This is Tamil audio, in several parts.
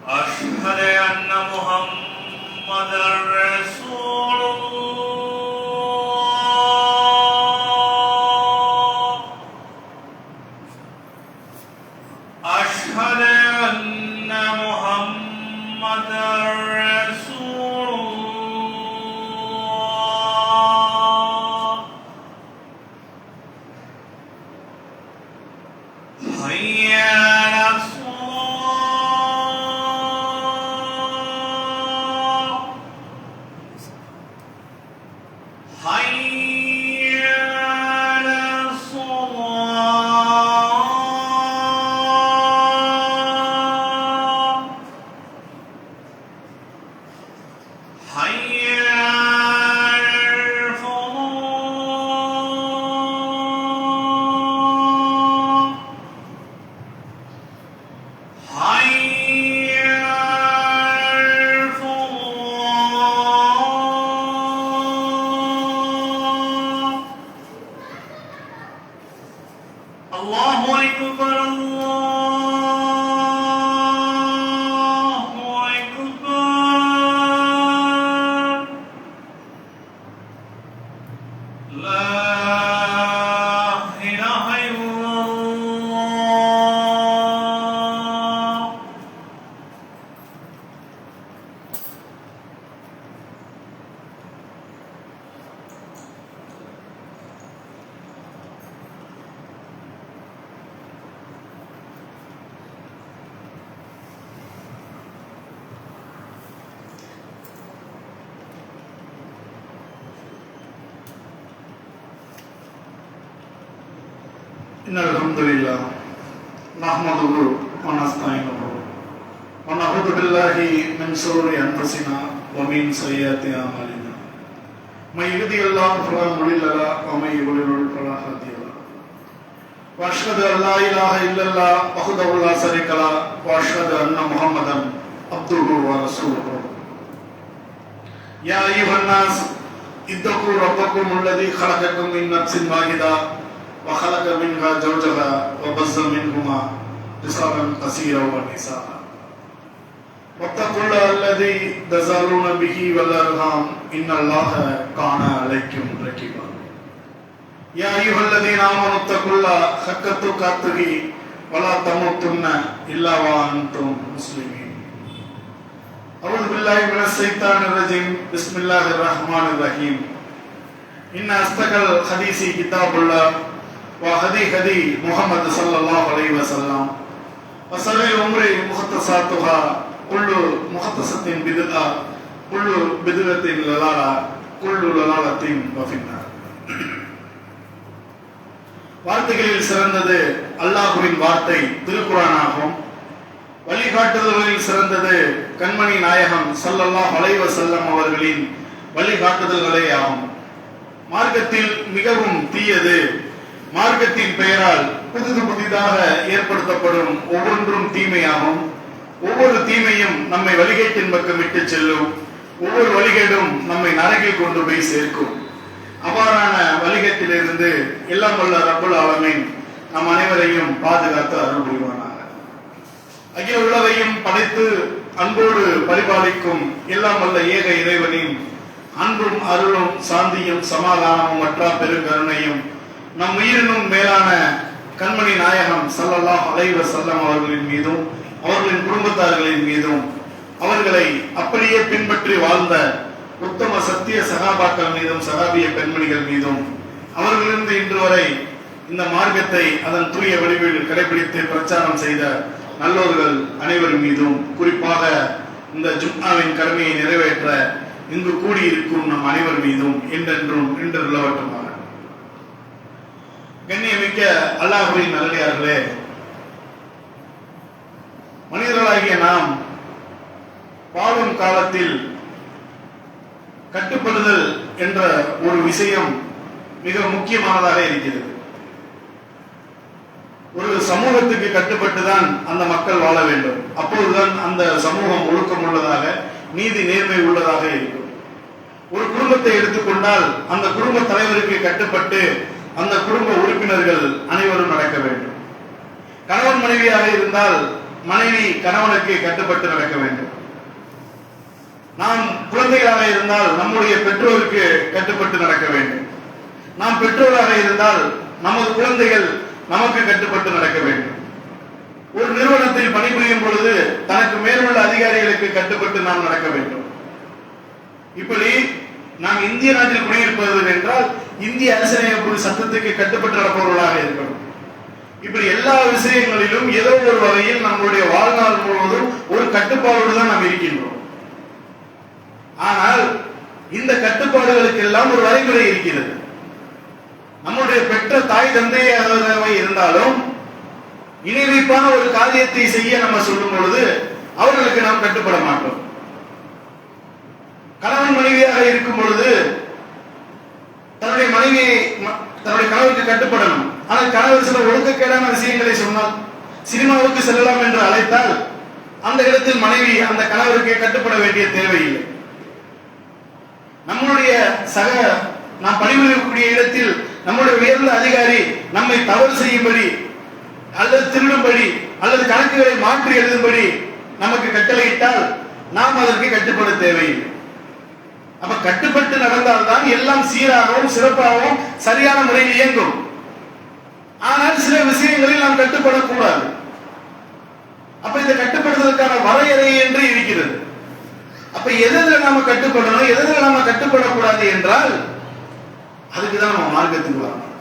أشهد أن محمدا رسول الله أشهد أن محمدا رسول الله حي على الصلاة حي على الصلاة حي على الفلاح حي على الفلاح الله أكبر الله أكبر لا إله إلا الله إن الحمد لله نحمده ونستعينه ونعوذ بالله من شرور أنفسنا ومن سيئات أعمالنا من يهده الله فلا مضل له ومن يضلل فلا هادي له وأشهد أن لا إله إلا الله وحده لا شريك له وأشهد أن محمدا عبده ورسوله يا أيها الناس اتقوا ربكم الذي خلقكم من نفس واحدة وخلق منها زوجها وبث منهما رجالا كثيرا ونساء واتقوا الله الذي تساءلون به والأرحام إن الله كان عليكم رقيبا يا أيها الذين آمنوا اتقوا الله حق تقاته ولا تموتن إلا وأنتم مسلمين أعوذ بالله من الشيطان الرجيم بسم الله الرحمن الرحيم إن أصدق الحديث كتاب الله وهدي محمد صلى الله عليه وسلم وشر الأمور محدثاتها كل محدثة بدعة كل بدعة ضلالة كل ضلالة في النار வார்த்தைகளில் சிறந்தது அல்லாஹ்வின் வார்த்தை திருக்குர்ஆனாகும். வழிகாட்டுதல்களில் சிறந்தது கண்மணி நாயகம் ஸல்லல்லாஹு அலைஹி வஸல்லம் அவர்களின் வழிகாட்டுதல்களே ஆகும். மார்க்கத்தில் மிகவும் தீயது மார்க்கத்தின் பெயரால் புதிதாக ஏற்படுத்தப்படும் ஒவ்வொன்றும் தீமையாகும். ஒவ்வொரு தீமையும் நம்மை வழிகேட்டின் பக்கம் விட்டு செல்லும். ஒவ்வொரு வழிகேடும் நம்மை நரகில் கொண்டு போய் சேர்க்கும். அவ்வாறான வழிகேட்டிலிருந்து எல்லாம் வல்ல ரப்புல் ஆலமீன் நம் அனைவரையும் பாதுகாத்து அருள் புரிவானாக. அகில உலகையும் படைத்து அன்போடு பரிபாலிக்கும் எல்லாம் வல்ல ஏக இறைவனின் அன்பும் அருளும் சாந்தியும் சமாதானமும் மற்றா பெருங்கருணையும் நம் உயிரினும் மேலான கண்மணி நாயகம் ஸல்லல்லாஹு அலைஹி வஸல்லம் அவர்களின் மீதும் அவர்களின் குடும்பத்தார்களின் மீதும் அவர்களை அப்படியே பின்பற்றி வாழ்ந்த உத்தம சத்திய சகாபாக்கள் மீதும் சகாபிய பெண்மணிகள் மீதும் அவர்களிருந்து இன்று வரை இந்த மார்க்கத்தை அதன் தூய வடிவில் கடைபிடித்து பிரச்சாரம் செய்த நல்லோர்கள் அனைவரும் மீதும் குறிப்பாக இந்த ஜும்ஆவின் கடமையை நிறைவேற்ற இங்கு கூடியிருக்கும் நம் அனைவர் மீதும் என்றென்றும் நின்று நிலவட்டுமாக. கண்ணியமிக்க அல்லாஹ்வின் நல்லடியார்களே, மனிதர்களாகிய நாம் வாழும் காலத்தில் கட்டுப்படுதல் என்ற ஒரு விஷயம் மிக முக்கியமானதாக இருக்கிறது. ஒரு சமூகத்துக்கு கட்டுப்பட்டுதான் அந்த மக்கள் வாழ வேண்டும். அப்போதுதான் அந்த சமூகம் ஒழுக்கம் உள்ளதாக, நீதி நேர்மை உள்ளதாக இருக்கும். ஒரு குடும்பத்தை எடுத்துக்கொண்டால் அந்த குடும்ப தலைவருக்கு கட்டுப்பட்டு அந்த குடும்ப உறுப்பினர்கள் அனைவரும் நடக்க வேண்டும். கணவன் மனைவியாக இருந்தால் மனைவி கணவனுக்கு கட்டுப்பட்டு நடக்க வேண்டும். நாம் குழந்தைகளாக இருந்தால் நம்முடைய பெற்றோருக்கு கட்டுப்பட்டு நடக்க வேண்டும். நாம் பெற்றோராக இருந்தால் நமது குழந்தைகள் நமக்கு கட்டுப்பட்டு நடக்க வேண்டும். ஒரு நிறுவனத்தில் பணிபுரியும் பொழுது தனக்கு மேலுள்ள அதிகாரிகளுக்கு கட்டுப்பட்டு நாம் நடக்க வேண்டும். இப்படி நாம் இந்திய நாட்டில் குடியிருப்பது என்றால் இந்திய அரசியலமைப்பு சட்டத்துக்கு கட்டுப்பட்டு நடப்பவர்களாக இருக்கணும். இப்படி எல்லா விஷயங்களிலும் ஏதோ ஒரு வகையில் நம்முடைய வாழ்நாள் முழுவதும் ஒரு கட்டுப்பாடோடு தான் நாம் இருக்கின்றோம். ஆனால் இந்த கட்டுப்பாடுகளுக்கு எல்லாம் ஒரு வரைமுறை இருக்கிறது. நம்முடைய பெற்ற தாய் தந்தையாக இருந்தாலும் இணை வைப்பான ஒரு காரியத்தை செய்ய நம்ம சொல்லும் பொழுது அவர்களுக்கு நாம் கட்டுப்பட மாட்டோம். கணவன் மனைவியாக இருக்கும் பொழுது தன்னுடைய மனைவியை தன்னுடைய கணவருக்கு கட்டுப்படணும். ஆனால் கணவர் சில ஒழுக்கக்கேடான விஷயங்களை சொன்னால், சினிமாவுக்கு செல்லலாம் என்று அழைத்தால் அந்த இடத்தில் மனைவி அந்த கணவருக்கு கட்டுப்பட வேண்டிய தேவையில்லை. நம்முடைய நாம் பணிபுரியக்கூடிய இடத்தில் நம்முடைய உயர்ந்த அதிகாரி நம்மை தவறு செய்யும்படி அல்லது திருடும்படி அல்லது கணக்குகளை மாற்றி எழுதும்படி நமக்கு கட்டளையிட்டால் நாம் அதற்கு கட்டுப்பட தேவையில்லை. அப்ப கட்டுப்பட்டு நடந்தால்தான் எல்லாம் சீராகவும் சிறப்பாகவும் சரியான முறையில் இயங்கும். ஆனால் சில விஷயங்களில் நாம் கட்டுப்படக்கூடாது. அப்ப இந்த கட்டுப்படுவதற்கான வரையறை என்று இருக்கிறது. அப்ப எதில் நாம கட்டுப்படணும், எதில் நாம கட்டுப்படக்கூடாது என்றால் அதுக்குதான் நம்ம மார்க்கத்துக்கு வரணும்.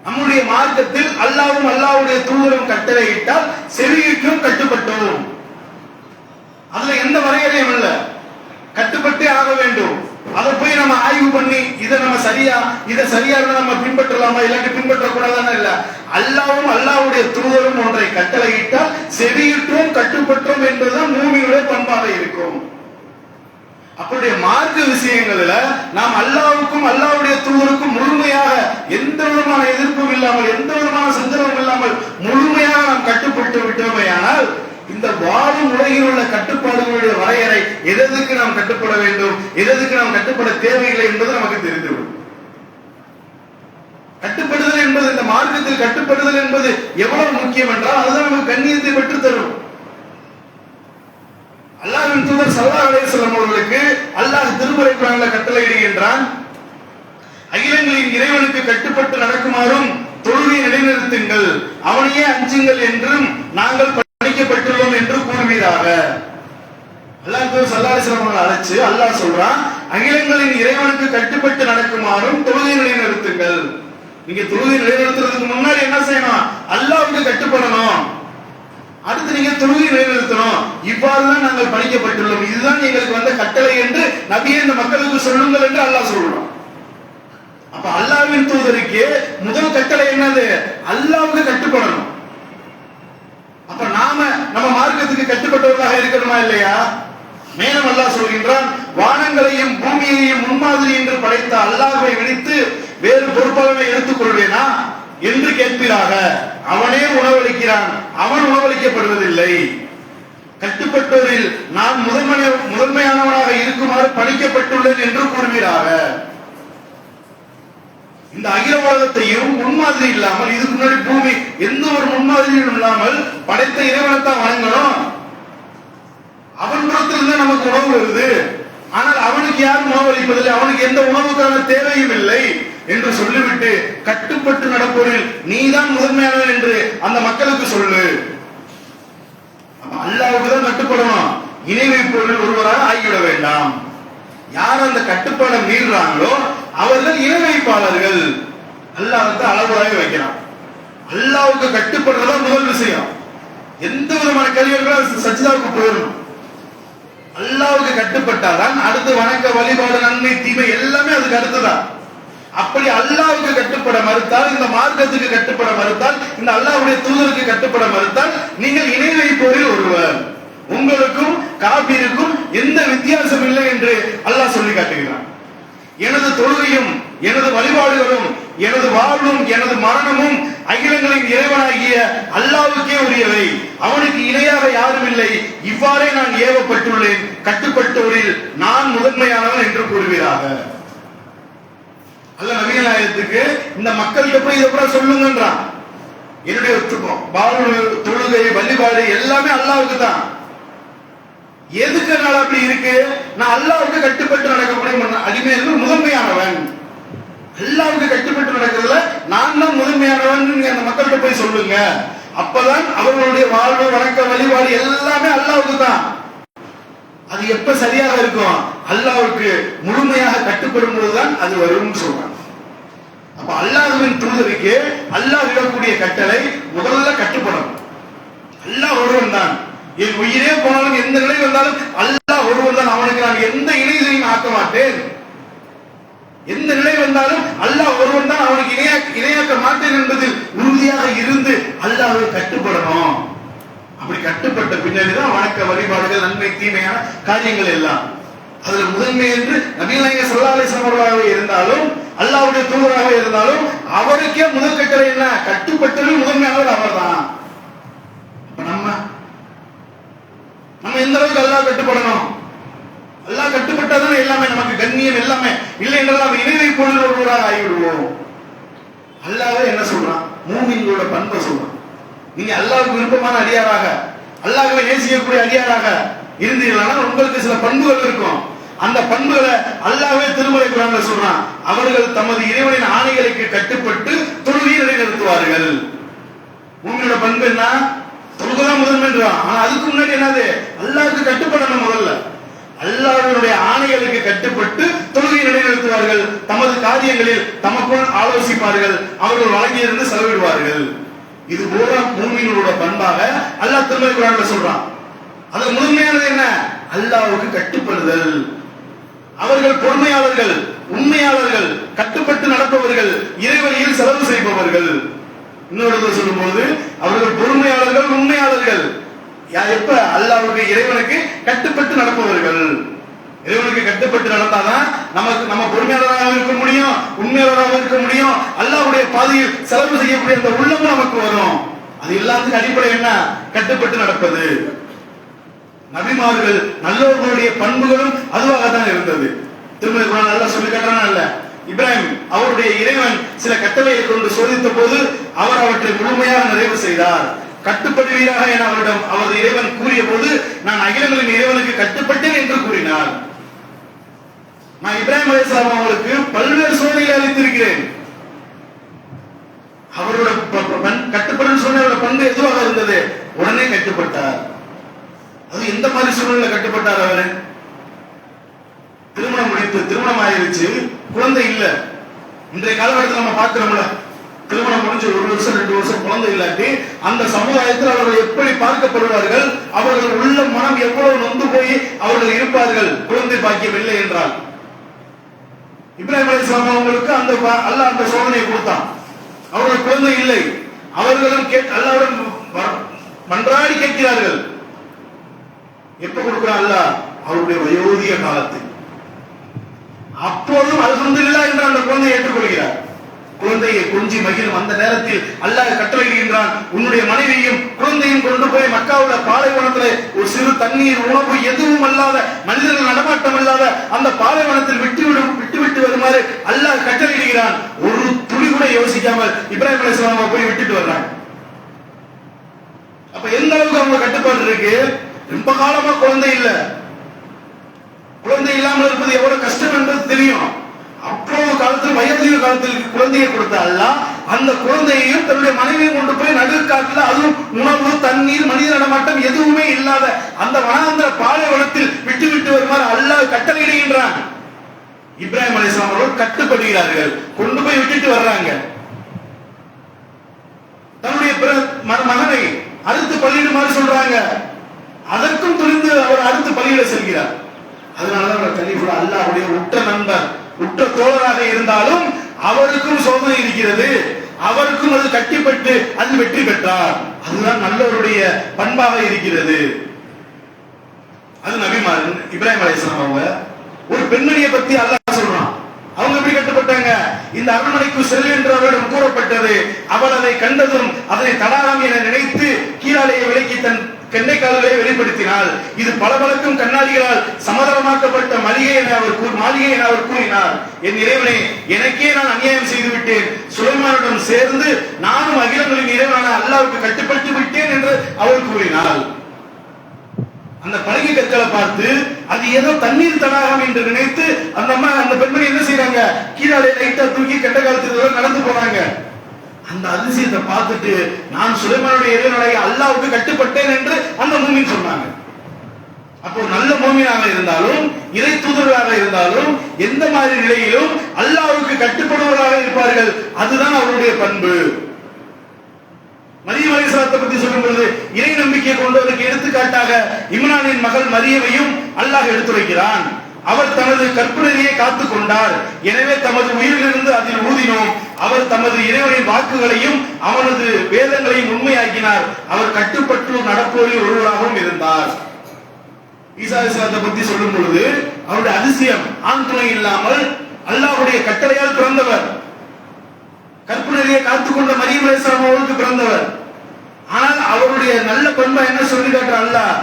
நம்முடைய மார்க்கத்தில் அல்லாஹ்வும் அல்லாஹ்வுடைய தூதரும் கட்டளையிட்டால் செவிக்கும் கட்டுப்பட்டோம். அதுல எந்த வரையறையும் இல்லை, கட்டுப்பட்டே ஆக வேண்டும். அதை போய் நம்ம ஆய்வு பண்ணி இதை நம்ம இதை சரியா நம்ம பின்பற்றலாமா இல்லாட்டி பின்பற்றக்கூடாதான இல்ல. அல்லாஹ்வும் அல்லாஹ்வுடைய தூதரும் ஒன்றை கட்டளையிட்டால் செவியிட்டோம் கட்டுப்பட்டோம் என்பதுதான் மூமினுடைய பண்பாக இருக்கும். அப்படியே மார்க்க விஷயங்கள்ல நாம் அல்லாஹ்வுக்கும் அல்லாஹ்வுடைய தூதருக்கும் முழுமையாக எந்த விதமான எதிர்ப்பும் இல்லாமல் எந்த விதமான சந்தேகமும் இல்லாமல் முழுமையாக நாம் கட்டுப்பட்டு விட்டோமேயானால் இந்த வாழும் உலகில் உள்ள கட்டுப்பாடுகளுடைய வரையறை எதற்கு நாம் கட்டுப்பட வேண்டும், எதற்கு நாம் கட்டுப்பட தேவையில்லை என்பது நமக்கு தெரிந்துவிடும். கட்டுப்படுதல் என்பது, இந்த மார்க்கத்தில் கட்டுப்படுதல் என்பது எவ்வளவு முக்கியம் என்றால் அதுதான் நமக்கு கண்ணியத்தை பெற்று தரும். அல்லாஹ்வின் தூதர் ஸல்லல்லாஹு அலைஹி வஸல்லம் அவர்களுக்கு அல்லாஹ் திருமறை குர்ஆனிலே கட்டளையிடுகின்றான், அகிலங்களின் இறைவனுக்கு கட்டுப்பட்டு நடக்குமாறும் தொழுகையை நிலைநிறுத்துங்கள், அவனையே அஞ்சுங்கள் என்றும் நாங்கள் பணிக்கப்பட்டுள்ளோம் என்று கூறுவீராக. அல்லாஹ் தூதர் ஸல்லல்லாஹு அலைஹி வஸல்லம் அவர்களை அழைச்சு அல்லாஹ் சொல்றான், அகிலங்களின் இறைவனுக்கு கட்டுப்பட்டு நடக்குமாறும் தொழுகையை நிலைநிறுத்துங்கள். நீங்க தொழுகையை நிலைநிறுத்துறதுக்கு முன்னாடி என்ன செய்யணும், அல்லாஹ்வுக்கு கட்டுப்படணும். அடுத்து நீங்க தொழுகை நிலைநிறுத்தணும். இவ்வாறுதான் நாங்கள் பணிக்கப்பட்டுள்ளோம், இதுதான் எங்களுக்கு வந்த கட்டளை என்று நபியே இந்த மக்களுக்கு சொல்லுங்கள் என்று அல்லாஹ் சொல்றான். அப்ப அல்லாஹ்வின் தூதருக்கு முதல் கட்டளை என்னது, அல்லாஹ்வுக்கு கட்டுப்படணும். அப்ப நம்ம மார்க்கத்துக்கு கட்டுப்பட்டவர்களாக இருக்கணுமா இல்லையா? மேலும் அல்லாஹ் சொல்கின்றான், வானங்களையும் பூமியையும் முன்மாதிரி என்று படைத்த அல்லாஹ்வை விடுத்து வேறு பொறுப்பாளரை எடுத்துக் கொள்வேனா என்று கேட்பீராக. அவனே உணவளிக்கிறான், அவன் உணவளிக்கப்படுவதில்லை. கட்டுப்பட்டோரில் நான் முதன்மையானவனாக இருக்குமாறு பணிக்கப்பட்டுள்ளேன் என்று கூறுவீராக. இந்த அகில உலகத்தையும் முன்மாதிரி இல்லாமல், இதுக்கு முன்னாடி பூமி எந்த ஒரு முன்மாதிரியும் இல்லாமல் படைத்த இறைவனைத்தான் வணங்கணும். அவன் புறத்திலிருந்து நமக்கு உணவு வருது, ஆனால் அவனுக்கு யாரும் உணவு அளிப்பதில்லை, அவனுக்கு எந்த உணவுக்கான தேவையும் இல்லை என்று சொல்லிவிட்டு கட்டுப்பட்டு நடப்போரில் நீதான் முதன்மையானவன் என்று அந்த மக்களுக்கு சொல்லு. அல்லாஹ்வுக்கு தான் கட்டுப்படணும், இணை வைப்போரில் ஒருவராக ஆகிவிட வேண்டாம். யார் அந்த கட்டுப்பாடை மீறுறாங்களோ அவர்கள் இணை வைப்பாளர்கள். அல்லாஹ்வுக்கு அளவுறாக வைக்கிறான். அல்லாஹ்வுக்கு கட்டுப்படுறதா முதல் விஷயம். எந்த விதமான கேள்விகளும் சஜ்ஜாவுக்கு போயிடணும். அல்லாஹ்வுக்கு கட்டுப்பட்டாதான் அடுத்து வணக்க வழிபாடு நன்மை தீமை எல்லாமே அதுக்கு அடுத்துதான். அப்படி அல்லாஹ்வுக்கு கட்டுப்பட மறுத்தால், இந்த மார்க்கத்துக்கு கட்டுப்பட மறுத்தால், இந்த அல்லாஹ்வுடைய தூதருக்கு கட்டுப்பட மறுத்தால் நீங்கள் இணை வைப்போரில் ஒருவர். உங்களுக்கும் காபீருக்கும் எந்த வித்தியாசம் இல்லை என்று அல்லாஹ் சொல்லி காட்டுகிறான். எனது தொழுகையும் எனது வழிபாடுகளும் எனது வாழ்வும் எனது மரணமும் அகிலங்களின் இறைவனாகிய அல்லாஹ்வுக்கே உரியவை, அவனுக்கு இணையாக யாரும் இல்லை. இவ்வாறே நான் ஏவப்பட்டுள்ளேன், கட்டுப்பட்டோரில் நான் முதன்மையானவன் என்று கூறுவீராக. அல்ல நபிகள் நாயகத்துக்கு இந்த மக்களுக்கு எப்படி இதை சொல்லுங்கன்றான். என்னுடைய வாழ்வு, தொழுகை, வழிபாடு எல்லாமே அல்லாஹ்வுக்கு தான். எதுக்கு என்னால அப்படி இருக்கு? நான் அல்லாஹ்வுக்கு கட்டுப்பட்டு நடக்கக்கூடிய அடிமை என்று முதன்மையானவன். அல்லாஹ்வுக்கு கட்டுப்பட்டு நடக்கிறதுல நான் தான் முதன்மையானவன். நீங்க அந்த மக்கள்கிட்ட போய் சொல்லுங்க. அப்பதான் அவர்களுடைய வாழ்வு, வணக்க, வழிபாடு எல்லாமே அல்லாஹ்வுக்கு தான். அது எப்ப சரியாக இருக்கும்? அல்லாஹ்வுக்கு முழுமையாக கட்டுப்படும் போதுதான் அது வரும்னு சொல்றாங்க. அப்ப அல்லாஹ்வின் தூதருக்கு அல்லாஹ் விடக்கூடிய கட்டளை முதல்ல கட்டுப்படும். அல்லாஹ் ஒருவன் தான். என் உயிரே போனாலும் எந்த நிலை வந்தாலும் அல்லாஹ் ஒருவன் தான். அவனுக்கு நான் எந்த இணையையும் ஆக்க மாட்டேன். எந்த நிலை வந்தாலும் அல்லாஹ் ஒருவன் தான், அவனுக்கு இணையாக்க மாட்டேன் என்பதில் உறுதியாக இருந்து அல்லாஹ்வை கட்டுப்படணும். அப்படி கட்டுப்பட்ட பின்னாடிதான் வணக்க, வழிபாடுகள், நன்மை, தீமையான காரியங்கள் எல்லாம். அதுல முதன்மை என்று நபிகள் நாயகம் ஸல்லல்லாஹு அலைஹி வஸல்லம் அவர்களாக இருந்தாலும் அல்லாஹ்வுடைய தூதராக இருந்தாலும் அவருக்கே முதல் கட்டளை என்ன? கட்டுப்பட்டதில் முதன்மையானவர் அவர்தான். நம்ம எந்த அளவுக்கு அல்லாஹ் கட்டுப்படணும்? அல்லாஹ் கட்டுப்பட்டாதான் எல்லாமே நமக்கு கண்ணியம், எல்லாமே. இல்லை என்றால் அவர் இணைவை பொருள் ஒருவராக ஆகிவிடுவோம். அல்லாஹ்வே என்ன சொல்றான்? மூமின்களோட பண்பை சொல்றான். நீங்க அல்லாஹ்வுக்கு விருப்பமான அடியாராக, அல்லாஹ்வை நேசிக்கக்கூடிய அடியாராக இருந்தீர்களானால் உங்களுக்கு சில பண்புகள் இருக்கும். அந்த பண்புகளை அல்லாஹ்வே திருமறை குர்ஆன்ல சொல்றான். அவர்கள் தமது இறைவனின் ஆணைகளுக்கு கட்டுப்பட்டு தொழுகையை நிலைநிறுத்துவார்கள். மூமினோட பண்பு என்ன? தொழுகைதான் முதன்மைன்றான். ஆனா அதுக்கு முன்னாடி என்னது? அல்லாஹ்வுக்கு கட்டுப்படணும். முதல்ல அல்லாஹ்வுடைய ஆணைகளுக்கு கட்டுப்பட்டு தொழுகையை நிலைநிறுத்துவார்கள். தமது காரியங்களில் தமக்குள் ஆலோசிப்பார்கள். அவர்கள் வழங்கியிருந்து செலவிடுவார்கள். இது போல மூமினோட பண்பாக அல்லாஹ் திருமறை குர்ஆன்ல சொல்றான். அது முதன்மையானது என்ன? அல்லாஹ்வுக்கு கட்டுப்படுதல். அவர்கள் பொறுமையாளர்கள், உண்மையாளர்கள், கட்டுப்பட்டு நடப்பவர்கள், இறைவழியில் செலவு செய்பவர்கள். இன்னொரு சொல்லும்போது அவர்கள் பொறுமையாளர்கள், உண்மையாளர்கள். எப்ப? அல்லாஹ்வுக்கு, இறைவனுக்கு கட்டுப்பட்டு நடப்பவர்கள். இறைவனுக்கு கட்டுப்பட்டு நடந்தாதான் நம்ம பொறுமையாளராக இருக்க முடியும், உண்மையாளராக இருக்க முடியும். அல்லாஹ்வுடைய பாதையில் செலவு செய்யக்கூடிய அந்த உள்ளம் நமக்கு வரும். அது எல்லாத்துக்கும் அடிப்படை என்ன? கட்டுப்பட்டு நடப்பது. நபிமார்கள் நல்லவர்களுடைய பண்புகளும் அதுவாக தான் இருந்தது. திருமலை குர்ஆன் நல்லா சொல்லி காட்டுறானா இல்ல? இப்ராஹிம் அவருடைய இறைவன் சில கட்டளையை கொண்டு சோதித்த போது அவர் அவற்றை முழுமையாக நிறைவு செய்தார். கட்டுப்படுவீராக என அவரிடம் அவரது இறைவன் கூறிய போது நான் அகிலங்களின் இறைவனுக்கு கட்டுப்பட்டேன் என்று கூறினார். நான் இப்ராஹிம் அலைஹிஸ்ஸலாம் அவர்களுக்கு பல்வேறு சோதனைகளை அளித்திருக்கிறேன். அவரோட கட்டுப்படும் சூழ்நிலை பண்பு எதுவாக இருந்தது? உடனே கட்டுப்பட்டார். அது எந்த மாதிரி சூழ்நிலை கட்டுப்பட்டார்? அவரு திருமணம் முடித்து, திருமணம் ஆயிருச்சு, குழந்தை இல்ல. இன்றைய காலகட்டத்தில் நம்ம பார்க்கிறோம்ல, திருமணம் முடிஞ்சு 1 வருஷம் 2 வருஷம் குழந்தை இல்லாட்டி அந்த சமுதாயத்தில் அவர்கள் எப்படி பார்க்கப்படுவார்கள்? அவர்கள் உள்ள மனம் எவ்வளவு நொந்து போய் அவர்கள் இருப்பார்கள் குழந்தை பாக்கியம் இல்லை என்றால். இப்ராஹிம் அலைஹிஸ்ஸலாம் அவங்களுக்கு அந்த அல்லாஹ் அந்த சோதனையை கொடுத்தான். அவர்கள் குழந்தை இல்லை. அவர்களும் அல்லாஹ்விடம் மன்றாடி கேட்கிறார்கள். எப்ப கொடுக்கிறான் அல்லாஹ்? அவருடைய வயோதிக காலத்தில். அப்போதும் அல்ஹம்துலில்லாஹ் என்று அந்த குழந்தையை ஏற்றுக்கொள்கிறார். குழந்தையை கொஞ்சி மகிழும் அந்த நேரத்தில் அல்லாஹ் கட்டளையிடுகின்றான், உன்னுடைய மனைவியும் குழந்தையும் கொண்டு போய் மக்காவுல பாலைவனத்தில் ஒரு சிறு தண்ணீர், உணவு எதுவும் அல்லாத, மனிதர்கள் நடமாட்டம் இல்லாத அந்த பாலைவனத்தில் விட்டு வருமாறு அல்லாஹ் கட்டளையிடுகிறான். ஒரு துளி கூட யோசிக்காமல் இப்ராஹிம் அலைஹிஸ்ஸலாம் போய் விட்டுட்டு வர்றாங்க. அப்ப எந்த அளவுக்கு அவங்க கட்டுப்பாடு இருக்கு? ரொம்ப காலமா குழந்தை இல்ல. குழந்தை இல்லாமல் இருப்பது எவ்வளவு கஷ்டம் என்பது தெரியும். அப்போது காலத்தில், வயோதிக காலத்தில் குழந்தையை கொடுத்த அல்லாஹ் அந்த குழந்தையையும் தன்னுடைய மனைவியும் கொண்டு போய் நடுக்காட்டில், அதுவும் உணவு, தண்ணீர், மனித நடமாட்டம் எதுவுமே இல்லாத அந்த வனாந்திர பாலைவனத்தில் விட்டு வருமாறு அல்லாஹ் கட்டளையிடுகின்றான். இப்ராஹிம் அலைஹிஸ்ஸலாம் அவர்கள் கட்டுப்படுகிறார்கள். கொண்டு போய் விட்டுட்டு வர்றாங்க. தன்னுடைய மகனை அறுத்து பலியிடுமாறு சொல்றாங்க. அதற்கும் துணிந்து அவர் அறுத்து பலியிட செல்கிறார். அதனாலதான் அவர் கலீஃபா அல்லாஹ்வுடைய உற்ற நண்பர், உற்ற தோழராக இருந்தாலும் அவருக்கும் சோதனை இருக்கிறது. அவருக்கும் அது கட்டிப்பட்டு அது வெற்றி பெற்றார். அதுதான் நல்லவருடைய பண்பாக இருக்கிறது. அது நபிமார். இப்ராஹிம் அலைஹிஸ்ஸலாம் அவங்க ஒரு பெண்மணியை பத்தி அல்லாஹ் சொல்றான். அவங்க எப்படி கட்டுப்பட்டாங்க? இந்த அரண்மனைக்கு செல் என்று அவரிடம் கூறப்பட்டது. அவள் அதை கண்டதும் அதனை தடாகம் என நினைத்து கீழாலேயே விலக்கி தன் கெண்டைக்கால்களை வெளிப்படுத்தினாள். இது பளபளக்கும் கண்ணாடிகளால் சமதளமாக்கப்பட்ட மாளிகை என அவர் கூறினார். என் இறைவனே, எனக்கே நான் அநியாயம் செய்து விட்டேன். சுலைமானுடன் சேர்ந்து நானும் அகிலங்களின் இறைவனான அல்லாஹ்வுக்கு கட்டுப்பட்டு விட்டேன் என்று அவள் கூறினாள். அந்த பலகை கற்களை பார்த்து அது ஏதோ தண்ணீர் தடாகம் என்று நினைத்து அந்த பெண்மணி என்ன செய்யறாங்க, கீழே லைட்டா தூக்கி கெட்ட காலத்துக்கு நடந்து போறாங்க. அந்த அதிசயத்தை பார்த்துட்டு நான் சுலைமானுடைய இறைவனாகிய அல்லாஹ்வுக்கு கட்டுப்பட்டேன் என்று அந்த மூமின் சொன்னாங்க. அப்போ நல்ல மூமினாக இருந்தாலும் இறை தூதர்களாக இருந்தாலும் எந்த மாதிரி நிலையிலும் அல்லாஹ்வுக்கு கட்டுப்படுவதாக இருப்பார்கள். அதுதான் அவருடைய பண்பு. மரியம் அலைஹிஸ்ஸலாத்தை பத்தி சொல்லும்போது இறை நம்பிக்கை கொண்டவருக்கு எடுத்துக்காட்டாக இம்ரானின் மகள் மரியமையும் அல்லாஹ் எடுத்துரைக்கிறான். அவர் தனது கற்பனையை காத்துக் கொண்டார், எனவே தமது உயிரிலிருந்து அதில் ஊதினோம். அவர் தமது இறைவனின் வாக்குகளையும் அவனது வேதங்களையும் உண்மையாக்கினார். அவர் கட்டுப்பட்டு நடப்போரில் ஒருவராகவும் இருந்தார். ஈசா அலைஹிஸ்ஸலாத்தை பத்தி சொல்லும் பொழுது அவருடைய அதிசயம், ஆண் துணை இல்லாமல் அல்லாஹ்வுடைய கட்டளையால் பிறந்தவர், கற்பனையை காத்துக்கொண்ட மரியம் அலைஹிஸ்ஸலாம் அவருக்கு பிறந்தவர். ஆனால் அவருடைய நல்ல பண்பை என்ன சொல்லி காட்டுற அல்லாஹ்,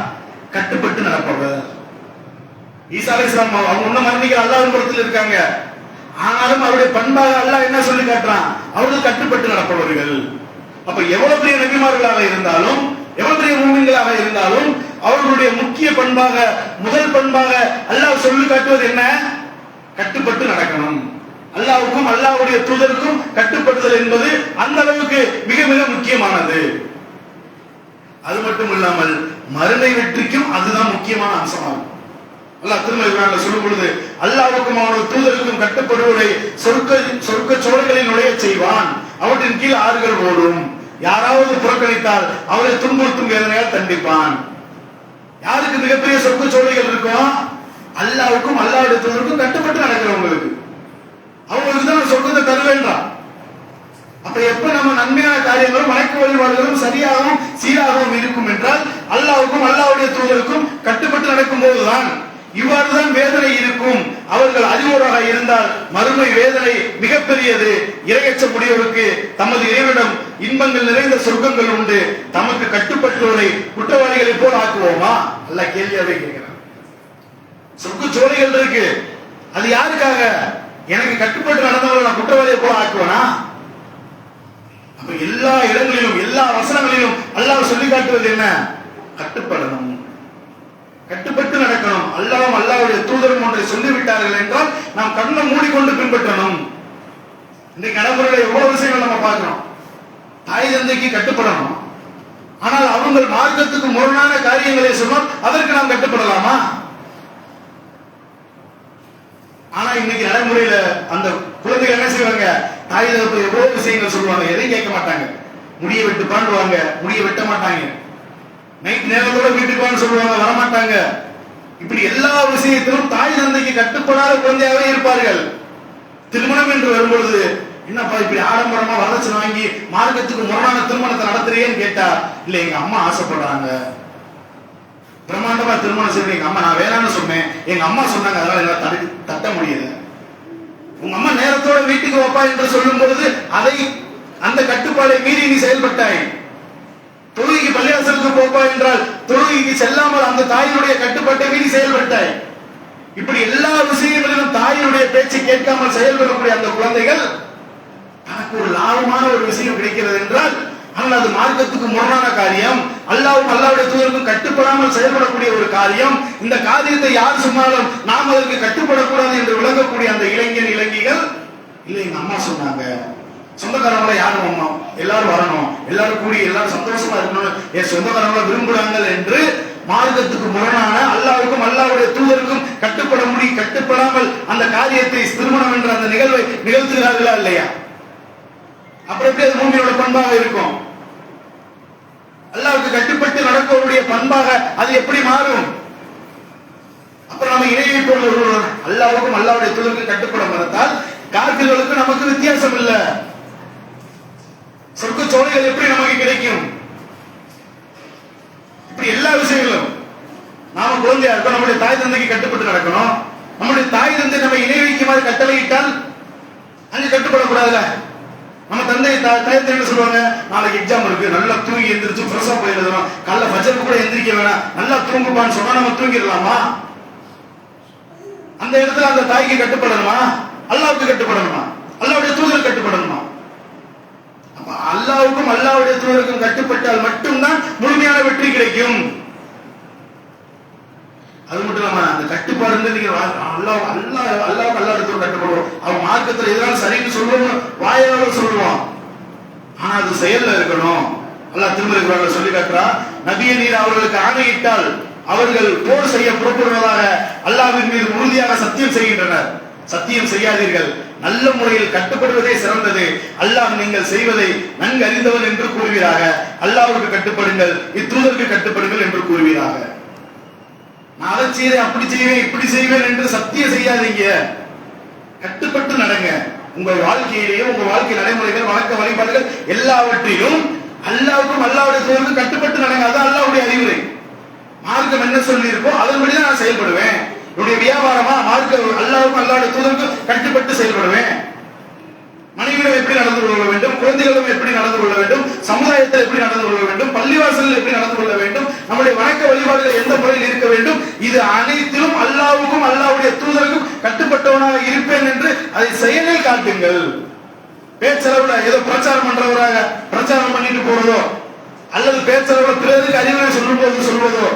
கட்டுப்பட்டு நடப்பவர். ஈசா அலைஹிஸ்ஸலாம் அவங்க ஒன்னும் மரணிக்கிற அல்லாஹ்வின் புறத்தில் இருக்காங்க. ஆனாலும் அவருடைய பண்பாக அல்லாஹ் என்ன சொல்லி காட்டுறான், அவர்கள் கட்டுப்பட்டு நடப்பவர்கள். அப்ப எவ்வளவு பெரிய நபிமார்களாக இருந்தாலும் எவ்வளவு பெரிய மூமின்களாக இருந்தாலும் அவர்களுடைய முக்கிய பண்பாக முதல் பண்பாக அல்லாஹ் சொல்லி காட்டுவது என்ன, கட்டுப்பட்டு நடக்கணும். அல்லாஹ்வுக்கும் அல்லாஹ்வுடைய தூதருக்கும் கட்டுப்படுதல் என்பது அந்த அளவுக்கு மிக மிக முக்கியமானது. அது மட்டும் இல்லாமல் மறுமை வெற்றிக்கும் அதுதான் முக்கியமான அம்சமாகும். அல்லாஹ் திருமறை குர்ஆன்ல சொல்லும் பொழுது அல்லாஹ்வுக்கும் அவருடைய தூதருக்கும் கட்டுப்படுவதை சொர்க்க சோலைகளில் நுழைய செய்வான், அவற்றின் கீழ் ஆறுகள் ஓடும். யாராவது புறக்கணித்தால் அவரை துன்புறுத்தும் வேதனையால் தண்டிப்பான். யாருக்கு மிகப்பெரிய சொர்க்க சோலைகள் இருக்கும், அல்லாஹ்வுக்கும் அல்லாஹ்வுடைய தூதருக்கும் கட்டுப்பட்டு நடக்கிறவங்களுக்கு. அவங்களுக்கு தான் சொர்க்கத்தை தருவேன்றான். அப்ப எப்ப நம்ம நன்மையான காரியங்களும் வணக்க வழிபாடுகளும் சரியாகவும் சீராகவும் இருக்கும் என்றால் அல்லாஹ்வுக்கும் அல்லாஹ்வுடைய தூதருக்கும் கட்டுப்பட்டு நடக்கும் போதுதான். இவ்வாறுதான் வேதனை இருக்கும். அவர்கள் அறிவோராக இருந்தால் மறுமை வேதனை மிகப்பெரியது. இரையச்ச முடியவருக்கு தமது இறைவனிடம் இன்பங்கள் நிறைந்த சொர்க்கங்கள் உண்டு. தமக்கு கட்டுப்பட்டோரை குற்றவாளிகளை போல் ஆக்குவோமா? அல்லாஹ் கேள்வியாவே கேட்கிறான். சொர்க்க சோலைகள் இருக்கு, அது யாருக்காக? எனக்கு கட்டுப்பட்டு நடந்தவங்களை நான் குற்றவாளியை போல ஆக்குவேனா? அப்ப எல்லா இடங்களிலும் எல்லா வசனங்களிலும் அல்லாஹ் சொல்லி காட்டுவது என்ன, கட்டுப்படணும், கட்டுப்பட்டு நடக்கணும். அல்லாஹ்வும் அல்லாஹ்வுடைய தூதரும் ஒன்றை சொல்லிவிட்டார்கள் என்றால் நாம் கண்ணை மூடிக்கொண்டு பின்பற்றணும். இன்றைக்கு நடைமுறையில் எவ்வளவு விஷயங்கள் நம்ம பார்க்கிறோம். தாய் தந்தைக்கு கட்டுப்படணும், ஆனால் அவங்க மார்க்கத்துக்கு முரணான காரியங்களை சொன்னால் அதற்கு நாம் கட்டுப்படலாமா? ஆனா இன்னைக்கு நடைமுறையில அந்த குழந்தைகள் என்ன செய்வாங்க, தாய் தகப்ப எவ்வளவு விஷயங்கள் சொல்லுவாங்க, எதையும் கேட்க மாட்டாங்க. முடிய வெட்டு பாண்டுவாங்க, முடிய வெட்ட மாட்டாங்க. நைட் நேரத்தோட வீட்டுக்கு வான்னு சொல்லுவாங்க, வரமாட்டாங்க. இப்படி எல்லா விஷயத்திலும் தாய் தந்தைக்கு கட்டுப்படாத குழந்தையாவே இருப்பார்கள். திருமணம் என்று வரும்பொழுது என்னப்பா இப்படி ஆடம்பரமா வரதட்சணை வாங்கி மார்க்கத்துக்கு முரணான திருமணத்தை நடத்துறீங்கன்னு கேட்டா, இல்ல எங்க அம்மா ஆசைப்படுறாங்க, பிரம்மாண்டமா திருமணம் செய்ய எங்க அம்மா, நான் வேணான்னு சொன்னேன், எங்க அம்மா சொன்னாங்க, அதனால என்னால தட்ட முடியல. உங்க அம்மா நேரத்தோட வீட்டுக்கு வைப்பா என்று சொல்லும் பொழுது அதை அந்த கட்டுப்பாடை மீறி நீ செயல்பட்டாய். தொழுகைக்கு பள்ளிவாசலுக்கு போப்பா என்றால் தொழுகைக்கு செல்லாமல் அந்த தாயினுடைய கட்டுப்பாட்டை மீறி செயல்பட்டாய். இப்படி எல்லா விஷயங்களிலும் தாயினுடைய பேச்சை கேட்காமல் செயல்படக்கூடிய அந்த குழந்தைகள் தனக்கு ஒரு லாபமான ஒரு விஷயம் கிடைக்கிறது என்றால் ஆனால் அது மார்க்கத்துக்கு முரணான காரியம், அல்லாஹ்வும் அல்லாஹ்வுடைய தூதருக்கும் கட்டுப்படாமல் செயல்படக்கூடிய ஒரு காரியம். இந்த காரியத்தை யார் சொன்னாலும் நாம் அதற்கு கட்டுப்படக்கூடாது என்று விளங்கக்கூடிய அந்த இளைஞன் இளைஞிகள், இல்லை எங்க அம்மா சொன்னாங்க, சொந்தக்காரங்கள யாரும் அம்மா எல்லாரும் வரணும், எல்லாரும் கூடி எல்லாரும் சந்தோஷமா இருக்கணும், என் சொந்தக்காரங்கள விரும்புறாங்க என்று மார்க்கத்துக்கு முரணான அல்லாஹ்வுக்கும் அல்லாஹ்வுடைய தூதருக்கும் கட்டுப்படாமல் அந்த காரியத்தை திருமணம் என்ற அந்த நிகழ்வை நிகழ்த்துகிறார்களா இல்லையா? அப்புறம் எப்படி அது மூமியோட பண்பாக இருக்கும்? அல்லாஹ்வுக்கு கட்டுப்பட்டு நடப்பவருடைய பண்பாக அது எப்படி மாறும்? அப்புறம் நம்ம இணையை போல அல்லாஹ்வுக்கும் அல்லாஹ்வுடைய தூதருக்கும் கட்டுப்பட மறுத்தால் காபிர்களுக்கு நமக்கு வித்தியாசம் இல்ல. சொர்க்க சோலைகள் எப்படி நமக்கு கிடைக்கும்? இப்படி எல்லா விஷயங்களும் நாம குழந்தையா இருக்கோம், நம்முடைய தாய் தந்தைக்கு கட்டுப்பட்டு நடக்கணும். நம்முடைய தாய் தந்தை நம்ம இணை வைக்குமாறு கட்டளையிட்டால் அங்கு கட்டுப்படக்கூடாதுல. நம்ம தந்தை தயத்தை என்ன சொல்லுவாங்க, நாளைக்கு எக்ஸாம் இருக்கு, நல்லா தூங்கி எந்திரிச்சு ஃப்ரெஷ்ஷா போய் எழுதணும், காலைல ஃபஜருக்கு கூட எந்திரிக்க வேணாம், நல்லா தூங்குப்பான்னு சொன்னா நம்ம தூங்கிடலாமா? அந்த இடத்துல அந்த தாய்க்கு கட்டுப்படணுமா? அல்லாவுக்கு கட்டுப்படணுமா? அல்லாவுடைய தூதருக்கு கட்டுப்படணுமா? அப்ப அல்லாவுக்கும் அல்லாவுடைய தூதருக்கும் கட்டுப்பட்டால் மட்டும்தான் முழுமையான வெற்றி கிடைக்கும். அது மட்டும் இல்லாம அந்த கட்டுப்பாடு நீங்க அல்லாவுக்கு அல்லாவுக்கு கட்டுப்படுவோம், அவன் மார்க்கத்தில் எதிரான சரின்னு சொல்லுவோம், வாயால சொல்லுவோம், ஆனா அது செயல்ல இருக்கணும். அல்லாஹ் திருமறை சொல்லி காட்டுறா, நபியை நீர் அவர்களுக்கு ஆணையிட்டால் அவர்கள் போர் செய்ய புறப்படுவதாக அல்லாஹ்வின் மீது உறுதியாக சத்தியம் செய்கின்றனர். சத்தியம் செய்யாதீர்கள், நல்ல முறையில் கட்டுப்படுவதே சிறந்தது, அல்லாஹ் நீங்கள் செய்வதை நன்கு அறிந்தவன் என்று கூறுவீராக, அல்லாஹ்வுக்கு கட்டுப்படுங்கள், இத்தூதருக்கு கட்டுப்படுங்கள் என்று கூறுவீராக. நான் அதை செய்வேன், அப்படி செய்வேன், இப்படி செய்வேன் என்று சத்தியம் செய்யாதீங்க, கட்டுப்பட்டு நடங்க. உங்கள் வாழ்க்கையிலேயே உங்க வாழ்க்கை நடைமுறைகள் வழக்க வழிபாடுகள் எல்லாவற்றிலும் அல்லாஹ்வுக்கும் அல்லாஹ்வுடைய தூதருக்கும் கட்டுப்பட்டு நடங்க. அது அல்லாஹ்வுடைய அறிவுரை. மார்க்கம் என்ன சொல்லி இருக்கோ அதன்படிதான் நான் செயல்படுவேன். என்னுடைய வியாபாரமா மார்க்க அல்லாஹ்வுக்கும் அல்லாஹ்வுடைய தூதருக்கும் கட்டுப்பட்டு செயல்படுவேன். மனைவியிடம் எப்படி நடந்து கொள்ள வேண்டும், குழந்தைகளிடம் எப்படி நடந்து கொள்ள வேண்டும், சமுதாயத்தில் எப்படி நடந்து கொள்ள வேண்டும், பள்ளிவாசலில் எப்படி நடந்து கொள்ள வேண்டும், நம்முடைய வணக்க வழிபாடுகள் எந்த முறையில் இருக்க வேண்டும், இது அனைத்திலும் அல்லாஹ்வுக்கும் அல்லாஹ்வுடைய தூதருக்கும் கட்டுப்பட்டவனாக இருப்பேன் என்று அதை செயலில் காட்டுங்கள். பேச்சளவுல ஏதோ பிரச்சாரம் பண்றவராக பிரச்சாரம் பண்ணிட்டு போறதோ, அல்லது பேச்சளவுல பிறருக்கு அறிவுரை சொல்வதோ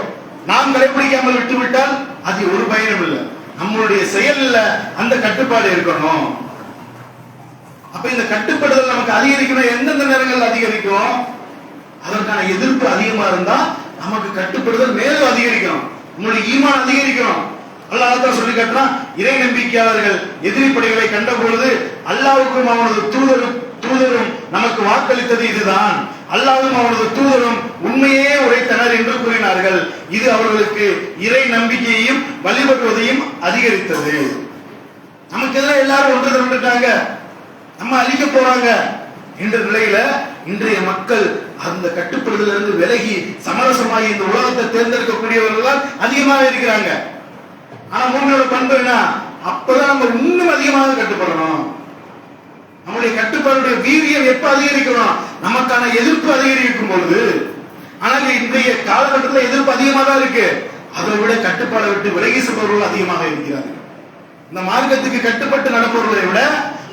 நாம் கடைபிடிக்காமல் விட்டுவிட்டால் அது ஒரு பயனும் இல்லை. நம்மளுடைய செயல்ல அந்த கட்டுப்பாடு இருக்கணும். அப்ப இந்த கட்டுப்படுதல் நமக்கு அதிகரிக்கணும். எந்தெந்த நேரங்கள் அதிகரிக்கும், அதற்கான எதிர்ப்பு அதிகமா இருந்தா நமக்கு கட்டுப்படுதல் மேலும் அதிகரிக்கணும், நம்மளுடைய ஈமான் அதிகரிக்கணும். அல்லாஹ் தான் சொல்லி காட்டுறான், இறை நம்பிக்கையாளர்கள் எதிரி படைகளை கண்ட பொழுது அல்லாஹ்வுக்கும் அவனது தூதரும் நமக்கு வாக்களித்தது இதுதான், அல்லாஹ்வும் அவனது தூதரும் உண்மையே உரைத்தனர் என்று கூறினார்கள். இது அவர்களுக்கு இறை நம்பிக்கையையும் வழிபடுவதையும் அதிகரித்தது. நமக்கு எதிராக எல்லாரும் ஒன்று திரண்டுட்டாங்க, நம்ம அழிக்க போறாங்க என்ற நிலையில இன்றைய மக்கள் அந்த கட்டுப்படுதலிருந்து விலகி சமரசமாகி இந்த உலகத்தை தேர்ந்தெடுக்கக்கூடியவர்கள் தான் அதிகமாக இருக்கிறாங்க. ஆனா மூமினோட பண்பு என்ன, அப்பதான் நம்ம இன்னும் அதிகமாக கட்டுப்படணும். நம்முடைய கட்டுப்பாடுடைய வீரியம் எப்ப அதிகரிக்கணும், நமக்கான எதிர்ப்பு அதிகரிக்கும் பொழுது. ஆனால் இன்றைய காலகட்டத்தில் எதிர்ப்பு அதிகமாக தான் இருக்கு, அதை விட கட்டுப்பாடை விட்டு விலகி செல்பவர்கள் அதிகமாக இருக்கிறார்கள். இந்த மார்க்கத்துக்கு கட்டுப்பட்டு நடப்பவர்களை விட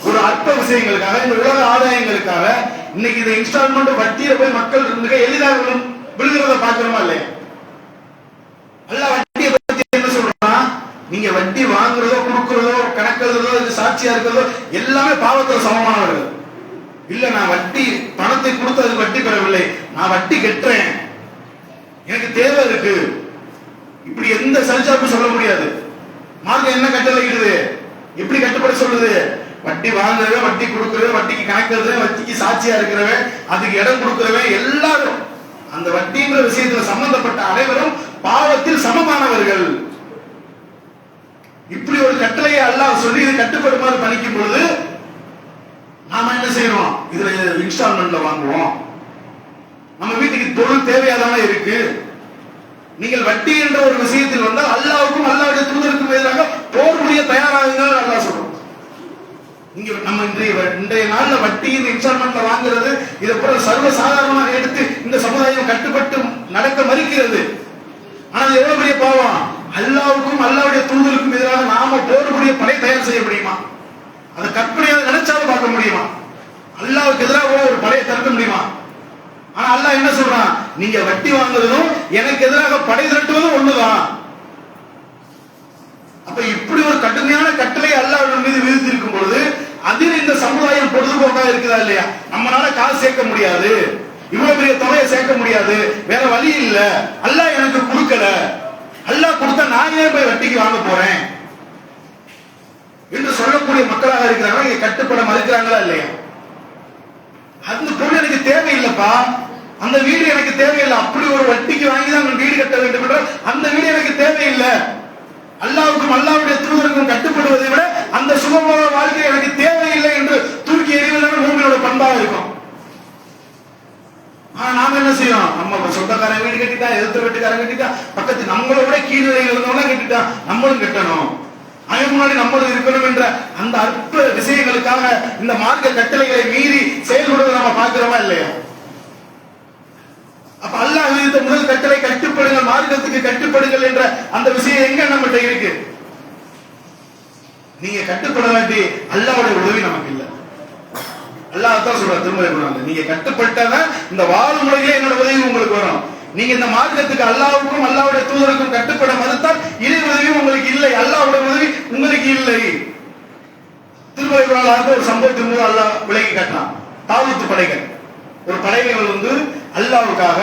ஒரு அற்ப விஷயங்களுக்காக, இந்த உலக ஆதாயங்களுக்காக இன்னைக்கு இந்த இன்ஸ்டால்மெண்ட் வட்டியில போய் மக்கள் மிக எளிதாக விழுகிறத பார்க்கிறோமா இல்லையா? அல்லாஹ் வட்டியை பத்தி என்ன சொல்றான், நீங்க வட்டி வாங்குறதோ கொடுக்கிறதோ கணக்கெழுதுறதோ இது சாட்சியா இருக்கிறதோ எல்லாமே பாவத்தில் சமமானவர்கள். இல்ல நான் வட்டி பணத்தை கொடுத்து அது வட்டி பெறவில்லை, நான் வட்டி கட்டுறேன், எனக்கு தேவை இருக்கு, இப்படி எந்த சல்சாப்பும் சொல்ல முடியாது. மார்க்கம் என்ன கட்டளை இடுது, எப்படி கட்டுப்பட சொல்லுது, வட்டி வாங்குறவன், வட்டி கொடுக்கிறவன், வட்டிக்கு கணக்கு வட்டிக்கு சாட்சியா இருக்கிறவன், அதுக்கு இடம் கொடுக்கிறவன், எல்லாரும் அந்த வட்டிங்கிற விஷயத்துல சம்பந்தப்பட்ட அனைவரும் பாவத்தில் சமமானவர்கள். இப்படி ஒரு கட்டளையை அல்லாஹ் சொல்லி இது கட்டுப்படுமாறு பணிக்கும் பொழுது நாம என்ன செய்யறோம், இதுல இன்ஸ்டால்மெண்ட்ல வாங்குவோம். நம்ம வீட்டுக்கு பொருள் தேவையாதானே இருக்கு. நீங்கள் வட்டி என்ற ஒரு விஷயத்தில் வந்தால் அல்லாஹ்வுக்கும் அல்லாஹ்வுடைய தூதருக்கும் எதிராக போர் புரிய தயாராகுங்கள் அல்லாஹ் சொல்றோம். இங்க நம்ம இன்றைய நாள்ல வட்டி இந்த இன்ஸ்டால்மெண்ட்ல வாங்குறது இதை போல சர்வ சாதாரணமாக எடுத்து இந்த சமுதாயம் கட்டுப்பட்டு நடக்க மறுக்கிறது. ஆனா எவ்வளவு பெரிய பாவம், அல்லாஹ்வுக்கும் அல்லாஹ்வுடைய தூதருக்கும் எதிராக நாம போர் புரிய படை தயார் செய்ய முடியுமா? அதை கற்பனையாக நினைச்சாலும் பார்க்க முடியுமா? அல்லாஹ்வுக்கு எதிராக ஒரு படையை திரட்ட முடியுமா? ஆனா அல்லாஹ் என்ன சொல்றான், நீங்க வட்டி வாங்குறதும் எனக்கு எதிராக படை திரட்டுவதும் ஒண்ணுதான். அப்ப இப்படி ஒரு கடுமையான கட்டளை அல்லாஹ் மீது விதித்திருக்கும் பொழுது அதில் இந்த சமுதாயம் பொழுதுபோக்கா இருக்குதா இல்லையா? நம்மளால காசு சேர்க்க முடியாது, இவ்வளவு பெரிய தொகையை சேர்க்க முடியாது, வேற வழி இல்ல, அல்லாஹ் எனக்கு கொடுக்கல, அல்லாஹ் கொடுத்தா நான் ஏன் போய் வட்டிக்கு வாங்க போறேன் என்று சொல்லக்கூடிய மக்களாக இருக்கிறாங்க. இங்க கட்டுப்பட மறுக்கிறாங்களா இல்லையா? அந்த பொருள் எனக்கு தேவையில்லைப்பா, அந்த வீடு எனக்கு தேவையில்லை, அப்படி ஒரு வட்டிக்கு வாங்கி தான் வீடு கட்ட வேண்டும் என்றால் அந்த வீடு எனக்கு தேவையில்லை. அல்லாஹ்வுக்கும் அல்லாஹ்வுடைய தூதருக்கும் கட்டுப்படுவதை விட அந்த சுகமான வாழ்க்கை எனக்கு தேவையில்லை என்று தூக்கி எறிவதுதான் மூமினோட பண்பாக இருக்கும். ஆனா நாம என்ன செய்யறோம், நம்ம சொந்தக்காரன் வீடு கட்டிட்டா, எதிர்த்து வீட்டுக்காரன் கட்டிட்டா, பக்கத்து நம்மளை விட கீழ்நிலையில் இருந்தவங்க கட்டிட்டா நம்மளும் கட்டணும். அவன் முன்னாடி நம்மளும் இருக்கணும் என்ற அந்த அற்ப விஷயங்களுக்காக இந்த மார்க்க கட்டளைகளை மீறி செயல்படுவதை நம்ம பார்க்கிறோமா இல்லையா? அப்ப அல்லாஹ் விதித்த முதல் கட்டளை கட்டுப்படுங்கள், மார்க்கத்துக்கு கட்டுப்படுங்கள் என்ற அந்த விஷயம் எங்க நம்மகிட்ட இருக்கு? நீங்க கட்டுப்படாட்டி அல்லாஹ்வுடைய உதவி நமக்கு இல்லை. அல்லாஹ் தான் சொல்ற திருமலை குரான்ல, நீங்க கட்டுப்பட்டாதான் இந்த வாழும் முறையிலே என்னோட உதவி உங்களுக்கு வரும். நீங்க இந்த மார்க்கத்துக்கு அல்லாஹ்வுக்கும் அல்லாஹ்வுடைய தூதருக்கும் கட்டுப்பட மறுத்தால் இறை உதவி உங்களுக்கு இல்லை, அல்லாஹ்வுடைய உதவி உங்களுக்கு இல்லை. திருமலை குரான்ல ஒரு சம்பவத்தின் போது அல்லாஹ் விலகி காட்டினான். தாவூத் படைகள், ஒரு படைகள் அல்லாஹ்வுக்காக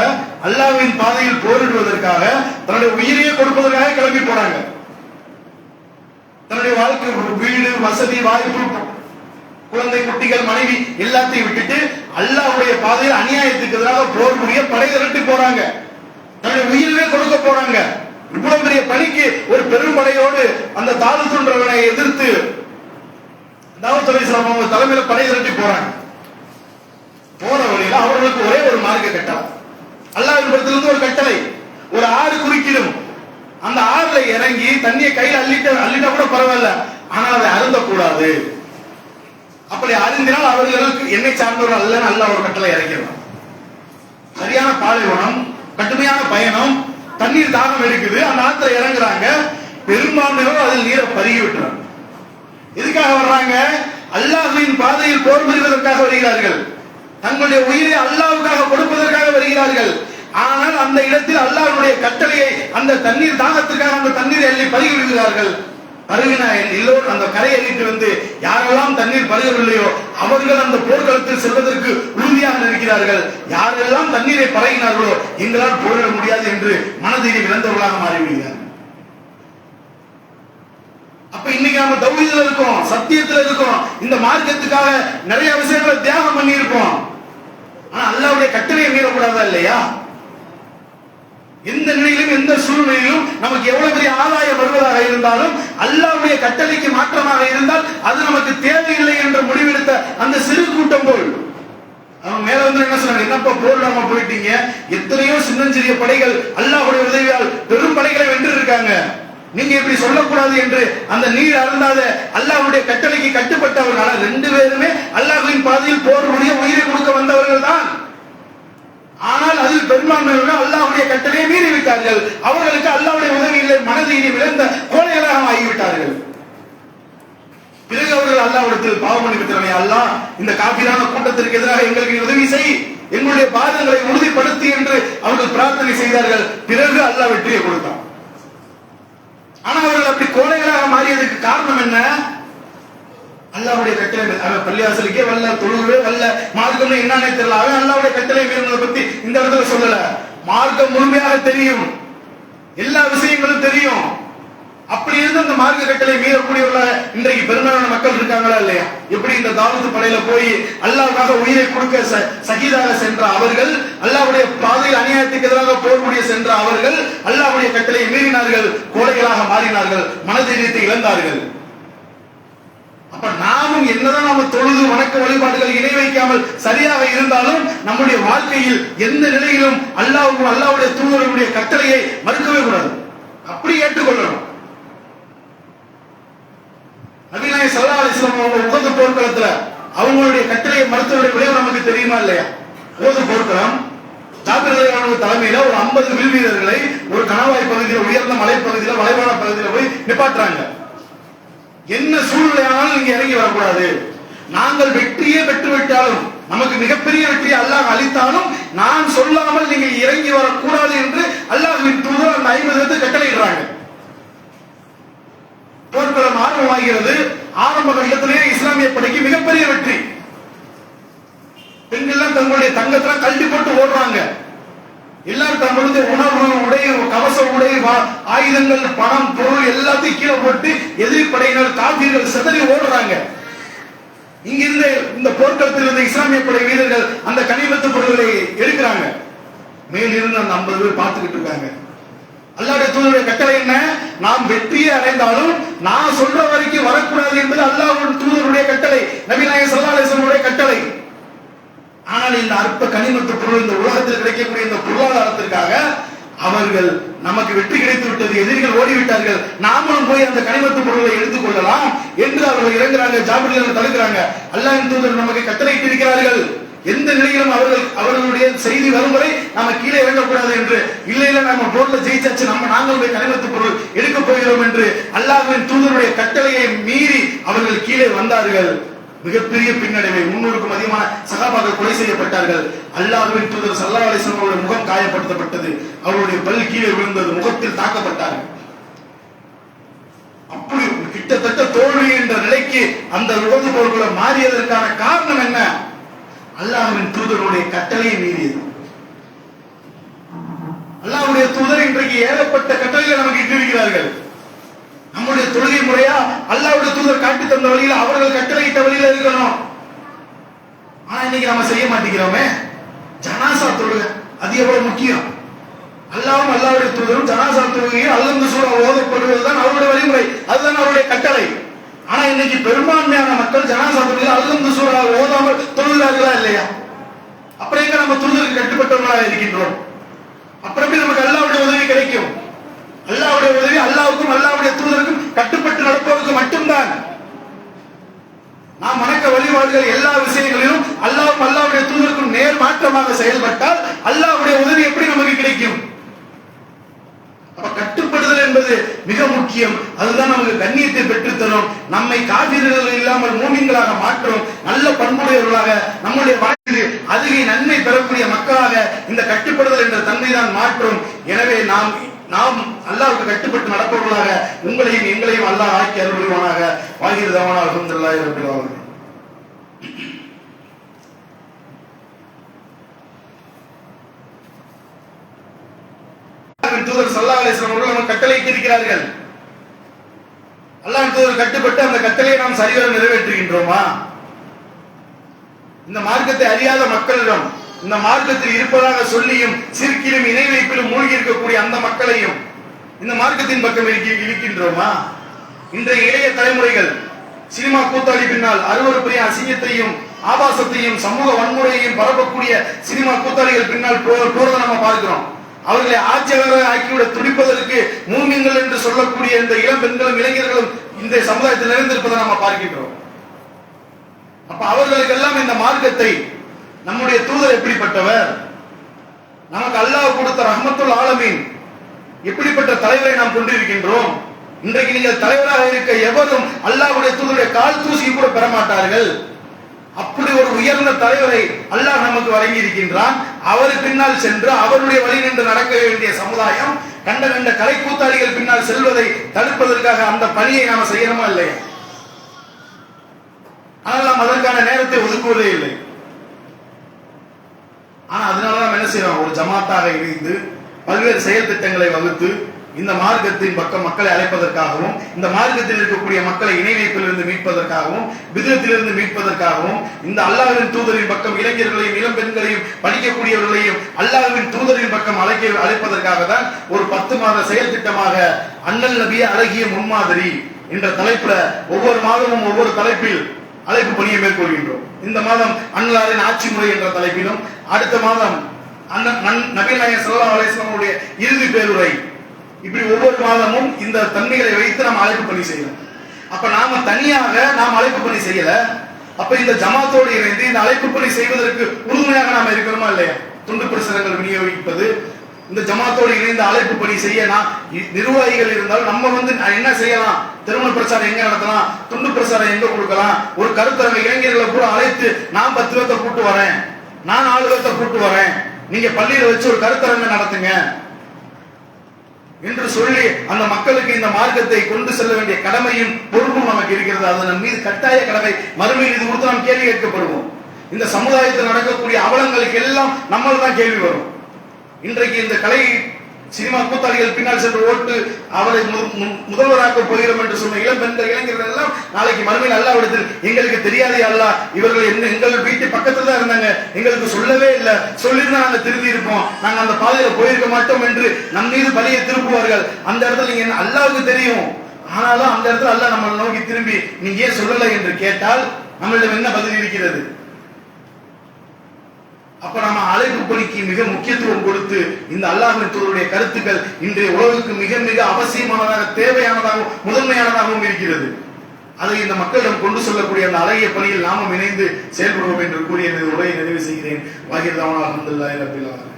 அல்லாஹ்வின் பாதையில் போரிடுவதற்காக தன்னுடைய உயிரையே கொடுப்பதற்காக கிளம்பி போறாங்க. தன்னுடைய வாழ்க்கை, வீடு, வசதி, வாய்ப்பு, குழந்தை, குட்டிகள், மனைவி எல்லாத்தையும் விட்டுட்டு அல்லாஹ்வுடைய பாதையில் அநியாயத்துக்கு எதிராக போர் புரிய படை திரட்டி போறாங்க. தன்னுடைய உயிரே கொடுக்க போறாங்க. இவ்வளவு பெரிய பணிக்கு ஒரு பெரும் படையோடு அந்த தாவூத்ன்றவனை எதிர்த்து தாவூத் அலைஹிஸ்ஸலாம் அவங்க தலைமையில படை திரட்டி போறாங்க. போற வழியில அவர்களுக்கு ஒரே ஒரு மார்க்க கட்டளை, அல்லாஹ்வின் புறத்திலிருந்து ஒரு கட்டளை. ஒரு ஆறு குறுக்கிடும், அந்த ஆறுல இறங்கி தண்ணியை கையில் அள்ளிட்டா கூட பரவாயில்ல, ஆனால் அதை அருந்தக்கூடாது. அப்படி அருந்தினால் அவர்களுக்கு என்னை சார்ந்தவர்கள் அல்லன்னு அல்லாஹ் ஒரு கட்டளை இறக்கிறான். சரியான பாலைவனம், கடுமையான பயணம், தண்ணீர் தாகம் எடுக்குது. அந்த ஆத்துல இறங்குறாங்க. பெரும்பான்மையோர் அதில் நீரை பருகி விட்டுறாங்க. எதுக்காக வர்றாங்க? அல்லாஹ்வின் பாதையில் போர் புரிவதற்காக வருகிறார்கள். தங்களுடைய உயிரை அல்லாஹ்வுக்காக கொடுப்பதற்காக வருகிறார்கள். ஆனால் அந்த இடத்தில் அல்லாஹ்வுடைய கட்டளையை அந்த தண்ணீர் தாகத்திற்காக அந்த தண்ணீரை அள்ளி பருகி விடுகிறார்கள். பருகின எல்லோரும் அந்த கரையை அள்ளிட்டு வந்து யாரெல்லாம் தண்ணீர் பருகவில்லையோ அவர்கள் அந்த போர்க்களத்தில் செல்வதற்கு உறுதியாக இருக்கிறார்கள். யாரெல்லாம் தண்ணீரை பருகினார்களோ எங்களால் போரிட முடியாது என்று மனதைரியம் இழந்தவர்களாக மாறிவிடுகிறார்கள். அப்ப இன்னைக்கு நம்ம தௌஹீதுல இருக்கோம், சத்தியத்துல இருக்கோம், இந்த மார்க்கத்துக்காக நிறைய விஷயங்களை தியாகம் பண்ணி இருப்போம். ஆனா அல்லாஹ்வுடைய கட்டளையை மீறக்கூடாதா இல்லையா? எந்த நிலையிலும் எந்த சூழ்நிலையிலும் நமக்கு எவ்வளவு பெரிய ஆதாயம் வருவதாக இருந்தாலும் அல்லாஹ்வுடைய கட்டளைக்கு மாற்றமாக இருந்தால் அது நமக்கு தேவையில்லை என்று முடிவெடுத்த அந்த சிறு கூட்டம் போல் அவங்க மேல வந்து என்ன சொன்னாங்க, என்னப்பா போரிடாம போயிட்டீங்க, எத்தனையோ சின்னஞ்சிறிய படைகள் அல்லாஹ்வுடைய உதவியால் பெரும் படைகளை வென்று இருக்காங்க, நீங்க இப்படி சொல்லக்கூடாது என்று அந்த நீர் அருந்தாத அல்லாஹ்வுடைய கட்டளைக்கு கட்டுப்பட்டவர்கள். ரெண்டு பேருமே அல்லாஹ்வின் பாதையில் போர் புரிய உயிரை கொடுக்க வந்தவர்கள் தான். ஆனால் அதில் பெரும்பான்மையினர் அல்லாஹ்வுடைய கட்டளையை மீறி விட்டார்கள். அவர்களுக்கு அல்லாஹ்வுடைய உதவி இல்லை, மனதைரியம் இழந்த கோழைகளாக ஆகிவிட்டார்கள். பிறகு அவர்கள் அல்லாஹ்விடத்தில் பாவம் மன்னிப்பு, அல்லாஹ் இந்த காபிரான கூட்டத்திற்கு எதிராக எங்களுக்கு உதவி செய், எங்களுடைய பாதங்களை உறுதிப்படுத்தி என்று அவர்கள் பிரார்த்தனை செய்தார்கள். பிறகு அல்லாஹ் வெற்றியை கொடுத்தான். ஆனா அவர்கள் அப்படி கோழைகளாக மாறியதுக்கு காரணம் என்ன? அல்லாஹ்வுடைய கட்டளை, அவன் பள்ளிவாசலுக்கே வரல, தொழுகவே வரல, மார்க்கம் என்னன்னே தெரியல, அவன் அல்லாஹ்வுடைய கட்டளை மீறினதை பத்தி இந்த இடத்துல சொல்லல. மார்க்கம் முழுமையாக தெரியும், எல்லா விஷயங்களும் தெரியும். அப்படி இருந்து அந்த மார்க்க கட்டளை மீறக்கூடியவர்களாக இன்றைக்கு பெரும்பாலான மக்கள் இருக்காங்களா இல்லையா? எப்படி இந்த தாவூத் படையில போய் அல்லாஹ்வுக்காக உயிரை கொடுக்க சகிதாக சென்ற அவர்கள், அல்லாஹ்வுடைய பாதையில் அநியாயத்துக்கு எதிராக போர் புரிய சென்ற அவர்கள் அல்லாஹ்வுடைய கட்டளையை மீறினார்கள், கோழைகளாக மாறினார்கள், மனதைரியத்தை இழந்தார்கள். அப்ப நாமும் என்னதான் நம்ம தொழுது வணக்க வழிபாடுகள் இணை வைக்காமல் சரியாக இருந்தாலும் நம்முடைய வாழ்க்கையில் எந்த நிலையிலும் அல்லாஹ்வுக்கும் அல்லாஹ்வுடைய தூதருடைய கட்டளையை மறுக்கவே கூடாது, அப்படி ஏற்றுக்கொள்ளணும். நபிகள் ஸல்லல்லாஹு அலைஹி வஸல்லம் அவங்க உஹது போர்க்களத்துல அவங்களுடைய கட்டளையை மறுத்தவருடைய விளைவு நமக்கு தெரியுமா இல்லையா? உஹது போர்க்களம், ஜாபிர் ரலியல்லாஹு அன்ஹு தலைமையில ஒரு 50 வில் வீரர்களை ஒரு கணவாய் பகுதியில், உயர்ந்த மலைப்பகுதியில், வளைவான பகுதியில் போய் நிப்பாட்டுறாங்க. என்ன சூழ்நிலையானாலும் நீங்க இறங்கி வரக்கூடாது, நாங்கள் வெற்றியே பெற்றுவிட்டாலும் நமக்கு மிகப்பெரிய வெற்றியை அல்லாஹ் அளித்தாலும் நான் சொல்லாமல் நீங்க இறங்கி வரக்கூடாது என்று அல்லாஹ்வின் தூதர் அந்த 50 பேருக்கு கட்டளையிடுறாங்க. போர்க்களம் ஆரம்பமாகிறது. ஆரம்ப கட்டத்திலேயே இஸ்லாமிய படைக்கு மிகப்பெரிய வெற்றி. பெண்கள் தங்களுடைய தங்கத்தெல்லாம் கழட்டி போட்டு ஓடுறாங்க. எல்லாரும் தங்களுடைய உணவு, உடை, கவச உடை, ஆயுதங்கள், பணம், பொருள் எல்லாத்தையும் கீழே போட்டு எதிரி படையினர், காபீர்கள் சிதறி ஓடுறாங்க. இங்கிருந்து இந்த போர்க்களத்தில் இருந்த இஸ்லாமிய படை வீரர்கள் அந்த கனிமத்து பொருள்களை எடுக்கிறாங்க. மேலிருந்து அந்த 50 பேர் பார்த்துக்கிட்டு இருக்காங்க. அல்லாஹ்வுடைய தூதருடைய கட்டளை என்ன? நாம் வெற்றியை அடைந்தாலும் நான் சொல்ற வரைக்கும் வரக்கூடாது என்பது அல்லாஹ்வுடைய தூதருடைய கட்டளை, நபி நாயகம் ஸல்லல்லாஹு அலைஹி வஸல்லம் கட்டளை. ஆனால் இந்த அற்ப கனிமத்து பொருள், இந்த உலகத்தில் கிடைக்கக்கூடிய இந்த பொருளாதாரத்திற்காக அவர்கள் நமக்கு வெற்றி கிடைத்து விட்டது, எதிரிகள் ஓடிவிட்டார்கள், நாமளும் போய் அந்த கனிமத்து பொருளை எடுத்துக் கொள்ளலாம் என்று அவர்கள் இறங்குறாங்க. ஜாபிர்கள் தடுக்கிறாங்க. அல்லாஹ்வின் தூதர் நமக்கு கட்டளையிட்டிருக்கிறார்கள், எந்த நிலையிலும் அவர்களுடைய செய்தி வரும் வரை நாம கீழே இறங்கக்கூடாது என்று. இல்ல நம்ம போர்ல ஜெயிச்சாச்சு, நாங்கள் போய் கனிமத்து பொருள் எடுக்க போகிறோம் என்று அல்லாஹ்வின் தூதருடைய கட்டளையை மீறி அவர்கள் கீழே வந்தார்கள். மிகப்பெரிய பின்னடைவை, 300க்கும் அதிகமான சகாபாக்கள் கொலை செய்யப்பட்டார்கள். அல்லாஹ்வின் தூதர் ஸல்லல்லாஹு அலைஹி வஸல்லம் அவருடைய முகம் காயப்படுத்தப்பட்டது, அவருடைய பல் கீழே விழுந்தது, முகத்தில் தாக்கப்பட்டார்கள். அப்படி கிட்டத்தட்ட தோல்வி என்ற நிலைக்கு அந்த உலக போர்களை மாறியதற்கான காரணம் என்ன? அல்லாஹ்வின் தூதருடைய கட்டளையை மீறியது. அல்லாஹ்வுடைய தூதர் இன்றைக்கு ஏகப்பட்ட கட்டளைகளை நமக்கு இட்டிருக்கிறார்கள். நம்முடைய தொழுகை முறையா அல்லாஹ்வுடைய தூதர் காட்டி தந்த வழியில் அவர்கள் கட்டளையிட்ட வழியில இருக்கணும். ஆனா இன்னைக்கு நம்ம செய்ய மாட்டேங்கிறோமே. ஜனாசா தொழுகை அது எவ்வளவு முக்கியம். அல்லாஹ்வும் அல்லாஹ்வுடைய தூதரும் ஜனாசா தொழுகையில் அல்ஹம்து சூரா ஓதப்படுவதுதான் அவருடைய வழிமுறை, அதுதான் அவருடைய கட்டளை. ஆனா இன்னைக்கு பெரும்பான்மையான மக்கள் ஜனாசா தொழுகையில் அல்ஹம்து சூரா ஓதாமல் தொழுகிறார்களா இல்லையா? அப்புறம் எங்க நம்ம தூதருக்கு கட்டுப்பட்டவர்களாக இருக்கின்றோம்? அப்புறமே நமக்கு அல்லாஹ்வுடைய உதவி கிடைக்கும். அல்லாஹ்வுடைய உதவி அல்லாஹ்வுக்கும் அல்லாஹ்வுடைய தூதருக்கும் கட்டுப்பட்டு நடப்பதற்கு மட்டும்தான். நாம் வணக்க வழிபாடுகள் எல்லா விஷயங்களிலும் அல்லாஹ்வும் அல்லாஹ்வுடைய தூதருக்கும் நேர் மாற்றமாக செயல்பட்டால் அல்லாஹ்வுடைய உதவி எப்படி நமக்கு கிடைக்கும்? அப்ப கட்டுப்படுதல் என்பது மிக முக்கியம். அதுதான் நமக்கு கண்ணியத்தை பெற்றுத்தரும், நம்மை காபிர்கள் இல்லாமல் மூமின்களாக மாற்றும், நல்ல பண்புடையவர்களாக நம்முடைய வாழ்க்கையில் அதிக நன்மை பெறக்கூடிய மக்களாக இந்த கட்டுப்படுதல் என்ற தன்மை தான் மாற்றும். எனவே நாம் அல்லாஹ்வுக்கு கட்டுப்பட்டு நடப்பவர்களாக உங்களையும் எங்களையும் அல்லாஹ் ஆக்கி அருள்வானாக. வாகிருதாவான அல்ஹம்துலில்லாஹி ரப்பில் ஆலமீன். அல்லாஹ்வின் தூதர் ஸல்லல்லாஹு அலைஹி வஸல்லம் அவர்கள் நமக்கு கட்டளையிட்டிருக்கிறார்கள். அல்லாஹ்வின் தூதர் கட்டுப்பட்டு அந்த கட்டளையை நாம் சரிவர நிறைவேற்றுகின்றோமா? இந்த மார்க்கத்தை அறியாத மக்களிடம், இந்த மார்க்கத்தில் இருப்பதாக சொல்லியும் சிறுக்கிலும் இணை வைப்பிலும் மூழ்கி இருக்கக்கூடிய அந்த மக்களையும் இந்த மார்க்கத்தின் பக்கம் இருக்கின்றோமா? இன்றைய இளைய தலைமுறைகள் சினிமா கூத்தாடி பின்னால் அருவருப்பையும் அசிங்கத்தையும் ஆபாசத்தையும் சமூக வன்முறையையும் பரப்பக்கூடிய சினிமா கூத்தாடிகள் பின்னால் போறதை நம்ம பார்க்கிறோம். அவர்களை ஆட்சியாளராக ஆக்கிவிட துடிப்பதற்கு மூமின்கள் என்று சொல்லக்கூடிய இந்த இளம் பெண்களும் இளைஞர்களும் இந்த சமுதாயத்தில் நிறைந்திருப்பதை நம்ம பார்க்கின்றோம். அப்ப அவர்களுக்கெல்லாம் இந்த மார்க்கத்தை நம்முடைய தூதர் எப்படிப்பட்டவர், நமக்கு அல்லாஹ் கொடுத்த ரஹ்மத்துல் ஆலமீன் எப்படிப்பட்ட தலைவரை நாம் கொண்டிருக்கின்றோம். இன்றைக்கு நீங்கள் தலைவராக இருக்க எவரும் அல்லாஹ்வுடைய தூதருடைய கால் தூசி கூட பெற மாட்டார்கள். அப்படி ஒரு உயர்ந்த தலைவரை அல்லாஹ் நமக்கு வழங்கி இருக்கின்றான். அவர் பின்னால் சென்று அவருடைய வழி நின்று நடக்க வேண்டிய சமுதாயம் கண்ட கண்ட கலை கூத்தாடிகள் பின்னால் செல்வதை தடுப்பதற்காக அந்த பணியை நாம செய்யணுமா இல்லையா? ஆனால் நாம் அதற்கான நேரத்தை ஒதுக்குவதே இல்லை. ஆனா அதனாலதான் என்ன செய்யறோம், ஒரு ஜமாத்தாக இணைந்து பல்வேறு செயல் திட்டங்களை வகுத்து இந்த மார்க்கத்தின் பக்கம் மக்களை அழைப்பதற்காகவும், இந்த மார்க்கத்தில் இருக்கக்கூடிய மக்களை இணை வைப்பிலிருந்து மீட்பதற்காகவும், பிதத்திலிருந்து மீட்பதற்காகவும், இந்த அல்லாஹ்வின் தூதரின் பக்கம் இளைஞர்களையும் இளம் பெண்களையும் படிக்கக்கூடியவர்களையும் அல்லாஹ்வின் தூதரின் பக்கம் அழைப்பதற்காக தான் ஒரு 10 மாத செயல் திட்டமாக அண்ணல் நபிய அழகிய முன்மாதிரி என்ற தலைப்புல ஒவ்வொரு மாதமும் ஒவ்வொரு தலைப்பில் அழைப்பு பணியை மேற்கொள்கின்றோம். இந்த மாதம் அண்ணலாரின் ஆட்சி முறை என்ற தலைப்பிலும், அடுத்த மாதம் நபிகள் நாயகம் ஸல்லல்லாஹு அலைஹி வஸல்லம் அவருடைய இறுதி பேருரை, இப்படி ஒவ்வொரு மாதமும் இந்த தன்மைகளை வைத்து நாம் அழைப்பு பணி செய்யலாம். அப்ப நாம தனியாக நாம் அழைப்பு பணி செய்யல. அப்ப இந்த ஜமாத்தோடு இணைந்து இந்த அழைப்பு பணி செய்வதற்கு உறுதுணையாக நாம இருக்கிறோமா இல்லையா? துண்டு பிரசுரங்கள் விநியோகிப்பது, இந்த ஜமாத்தோடு இணைந்து அழைப்பு பணி செய்ய நிர்வாகிகள் இருந்தால் நம்ம என்ன செய்யலாம், திருமண பிரச்சாரம் எங்க நடத்தலாம், துண்டு பிரச்சாரம் எங்க கொடுக்கலாம், ஒரு கருத்தரங்க இளைஞர்களை கூட அழைத்து நான் 10 பேர்த்த கூட்டு வரேன், நான் 4 பேர்த்த கூட்டு வரேன், நீங்க பள்ளியில வச்சு ஒரு கருத்தரங்க நடத்துங்க என்று சொல்லி அந்த மக்களுக்கு இந்த மார்க்கத்தை கொண்டு செல்ல வேண்டிய கடமையும் பொறுப்பும் நமக்கு இருக்கிறது. அது நம் மீது கட்டாய கடமை. மறுமையில் இது குறித்து நாம் கேள்வி கேட்கப்படுவோம். இந்த சமுதாயத்தில் நடக்கக்கூடிய அவலங்களுக்கு எல்லாம் நம்மள தான் கேள்வி வரும். இன்றைக்கு இந்த கலை சினிமா கூத்தாடிகள் பின்னால் சென்று ஓட்டு அவரை முதல்வராக்க போகிறோம் என்று சொன்ன இளம் பெண்கள் இளைஞர்கள் எல்லாம் நாளைக்கு மறுமையில் அல்லாஹ்விடத்தில் எங்களுக்கு தெரியாதே அல்லாஹ், இவர்கள் எங்கள் வீட்டு பக்கத்துல தான் இருந்தாங்க, எங்களுக்கு சொல்லவே இல்லை, சொல்லிருந்தா நாங்க திரும்பி இருப்போம், நாங்க அந்த பாதையில போயிருக்க மாட்டோம் என்று நம் மீது பலியை திருப்புவார்கள். அந்த இடத்துல நீங்க அல்லாஹ்வுக்கு தெரியும், ஆனாலும் அந்த இடத்துல அல்லாஹ் நம்மளை நோக்கி திரும்பி நீங்க ஏன் சொல்லலை என்று கேட்டால் நம்மளிடம் என்ன பதில் இருக்கிறது? அப்ப நம்ம அழைப்பு பணிக்கு மிக முக்கியத்துவம் கொடுத்து இந்த அல்லாஹ்வின் தூதருடைய கருத்துக்கள் இன்றைய உலகுக்கு மிக மிக அவசியமானதாக, தேவையானதாகவும் முதன்மையானதாகவும் இருக்கிறது. அதை இந்த மக்களிடம் கொண்டு சொல்லக்கூடிய அந்த அழகிய பணியில் நாமும் இணைந்து செயல்படுவோம் என்று கூறி எனது உரையை நிறைவு செய்கிறேன். வாகிர் தாவனா அல்ஹம்துலில்லாஹி ரப்பில் ஆலமீன்.